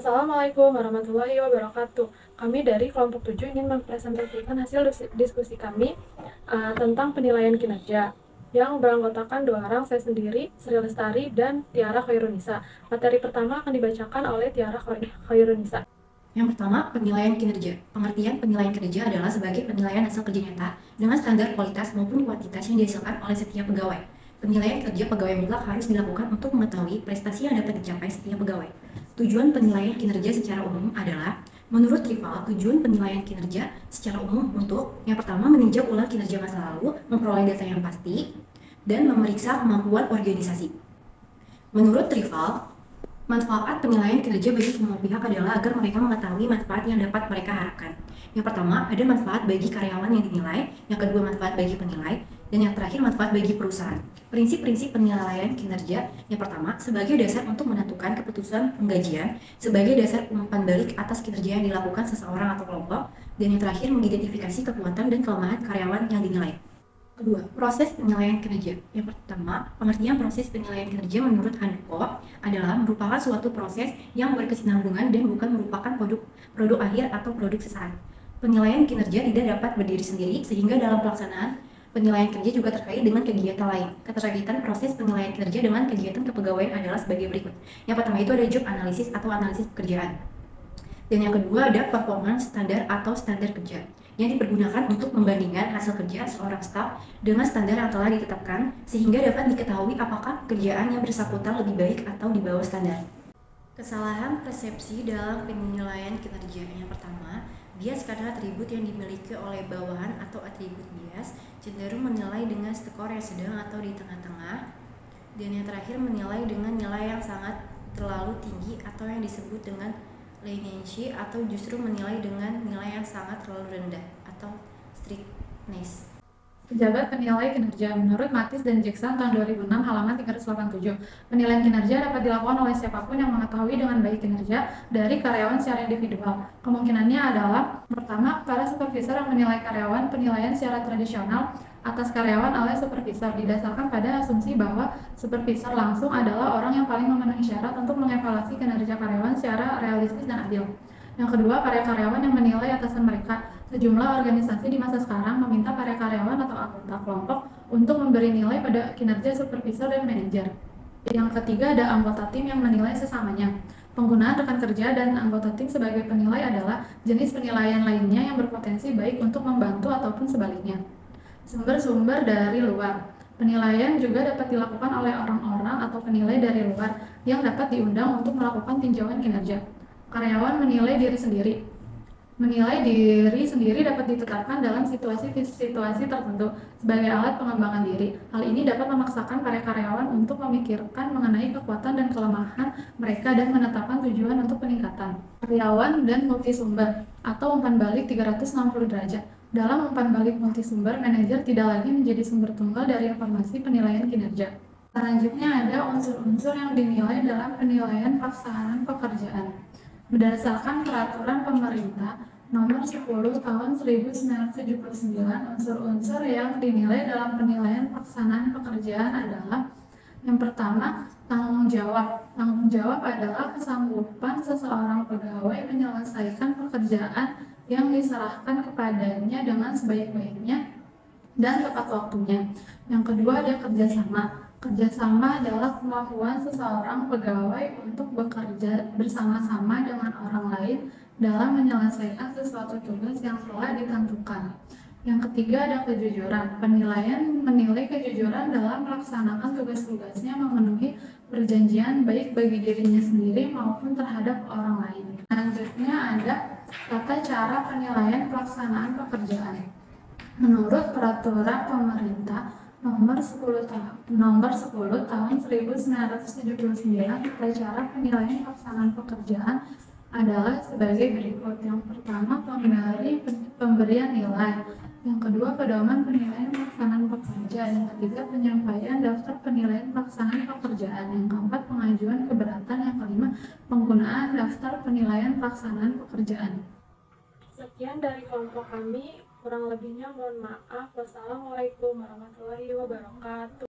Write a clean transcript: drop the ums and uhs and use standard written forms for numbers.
Assalamualaikum warahmatullahi wabarakatuh. Kami dari kelompok 7 ingin mempresentasikan hasil diskusi kami tentang penilaian kinerja yang beranggotakan 2 orang, saya sendiri, Sri Lestari, dan Tiara Khairunisa. Materi pertama akan dibacakan oleh Tiara Khairunisa. Yang pertama, penilaian kinerja. Pengertian penilaian kinerja adalah sebagai penilaian hasil kerja nyata dengan standar kualitas maupun kuantitas yang dihasilkan oleh setiap pegawai. Penilaian kerja pegawai mutlak harus dilakukan untuk mengetahui prestasi yang dapat dicapai setiap pegawai. Tujuan penilaian kinerja secara umum adalah, menurut rival, tujuan penilaian kinerja secara umum untuk yang pertama, meninjau ulang kinerja masa lalu, memperoleh data yang pasti, dan memeriksa kemampuan organisasi. Menurut rival, manfaat penilaian kinerja bagi semua pihak adalah agar mereka mengetahui manfaat yang dapat mereka harapkan. Yang pertama, ada manfaat bagi karyawan yang dinilai, yang kedua manfaat bagi penilai, dan yang terakhir manfaat bagi perusahaan. Prinsip-prinsip penilaian kinerja yang pertama, sebagai dasar untuk menentukan keputusan penggajian, sebagai dasar umpan balik atas kinerja yang dilakukan seseorang atau kelompok, dan yang terakhir mengidentifikasi kekuatan dan kelemahan karyawan yang dinilai. Kedua, proses penilaian kinerja. Yang pertama, pengertian proses penilaian kinerja menurut Handoko adalah merupakan suatu proses yang berkesinambungan dan bukan merupakan produk akhir atau produk sesaat. Penilaian kinerja tidak dapat berdiri sendiri, sehingga dalam pelaksanaan penilaian kerja juga terkait dengan kegiatan lain. Keterkaitan proses penilaian kinerja dengan kegiatan kepegawaian adalah sebagai berikut. Yang pertama itu ada job analysis atau analisis pekerjaan. Dan yang kedua ada performance standar atau standar kerja yang dipergunakan untuk membandingkan hasil kerja seorang staf dengan standar yang telah ditetapkan sehingga dapat diketahui apakah pekerjaan yang bersangkutan lebih baik atau di bawah standar. Kesalahan persepsi dalam penilaian kinerja. Yang pertama, bias karena atribut yang dimiliki oleh bawahan atau atribut bias cenderung menilai dengan skor yang sedang atau di tengah-tengah. Dan yang terakhir, menilai dengan nilai yang sangat terlalu tinggi atau yang disebut dengan leniency, atau justru menilai dengan nilai yang sangat terlalu rendah atau strictness. Pejabat penilai kinerja. Menurut Matis dan Jackson tahun 2006 halaman 387, penilaian kinerja dapat dilakukan oleh siapapun yang mengetahui dengan baik kinerja dari karyawan secara individual. Kemungkinannya adalah, pertama, para supervisor yang menilai karyawan. Penilaian secara tradisional atas karyawan oleh supervisor didasarkan pada asumsi bahwa supervisor langsung adalah orang yang paling memenuhi syarat untuk mengevaluasi kinerja karyawan secara realistis dan adil. Yang kedua, para karyawan yang menilai atasan mereka. Sejumlah organisasi di masa sekarang meminta para karyawan atau anggota kelompok untuk memberi nilai pada kinerja supervisor dan manajer. Yang ketiga, ada anggota tim yang menilai sesamanya. Penggunaan rekan kerja dan anggota tim sebagai penilai adalah jenis penilaian lainnya yang berpotensi baik untuk membantu ataupun sebaliknya. Sumber-sumber dari luar. Penilaian juga dapat dilakukan oleh orang-orang atau penilai dari luar yang dapat diundang untuk melakukan tinjauan kinerja. Karyawan menilai diri sendiri. Menilai diri sendiri dapat ditetapkan dalam situasi-situasi tertentu sebagai alat pengembangan diri. Hal ini dapat memaksakan para karyawan untuk memikirkan mengenai kekuatan dan kelemahan mereka dan menetapkan tujuan untuk peningkatan. Karyawan dan multisumber atau umpan balik 360 derajat. Dalam umpan balik multisumber, manajer tidak lagi menjadi sumber tunggal dari informasi penilaian kinerja. Selanjutnya ada unsur-unsur yang dinilai dalam penilaian pelaksanaan pekerjaan. Berdasarkan peraturan pemerintah nomor 10 tahun 1979, unsur-unsur yang dinilai dalam penilaian pelaksanaan pekerjaan adalah, yang pertama, tanggung jawab. Tanggung jawab adalah kesanggupan seseorang pegawai menyelesaikan pekerjaan yang diserahkan kepadanya dengan sebaik-baiknya dan tepat waktunya. Yang kedua ada kerjasama. Kerjasama adalah kemampuan seseorang pegawai untuk bekerja bersama-sama dengan orang lain dalam menyelesaikan sesuatu tugas yang telah ditentukan. Yang ketiga ada kejujuran. Penilaian menilai kejujuran dalam melaksanakan tugas-tugasnya, memenuhi perjanjian baik bagi dirinya sendiri maupun terhadap orang lain. Selanjutnya ada tata cara penilaian pelaksanaan pekerjaan. Menurut peraturan pemerintah nomor 10 tahun 1979, tata cara penilaian pelaksanaan pekerjaan adalah sebagai berikut. Yang pertama, pemberian nilai. Yang kedua, pedoman penilaian pelaksanaan pekerja. Yang ketiga, penyampaian daftar penilaian pelaksanaan pekerjaan. Yang keempat, pengajuan keberatan. Yang kelima, penggunaan daftar penilaian pelaksanaan pekerjaan. Sekian dari kelompok kami, kurang lebihnya mohon maaf. Wassalamualaikum warahmatullahi wabarakatuh.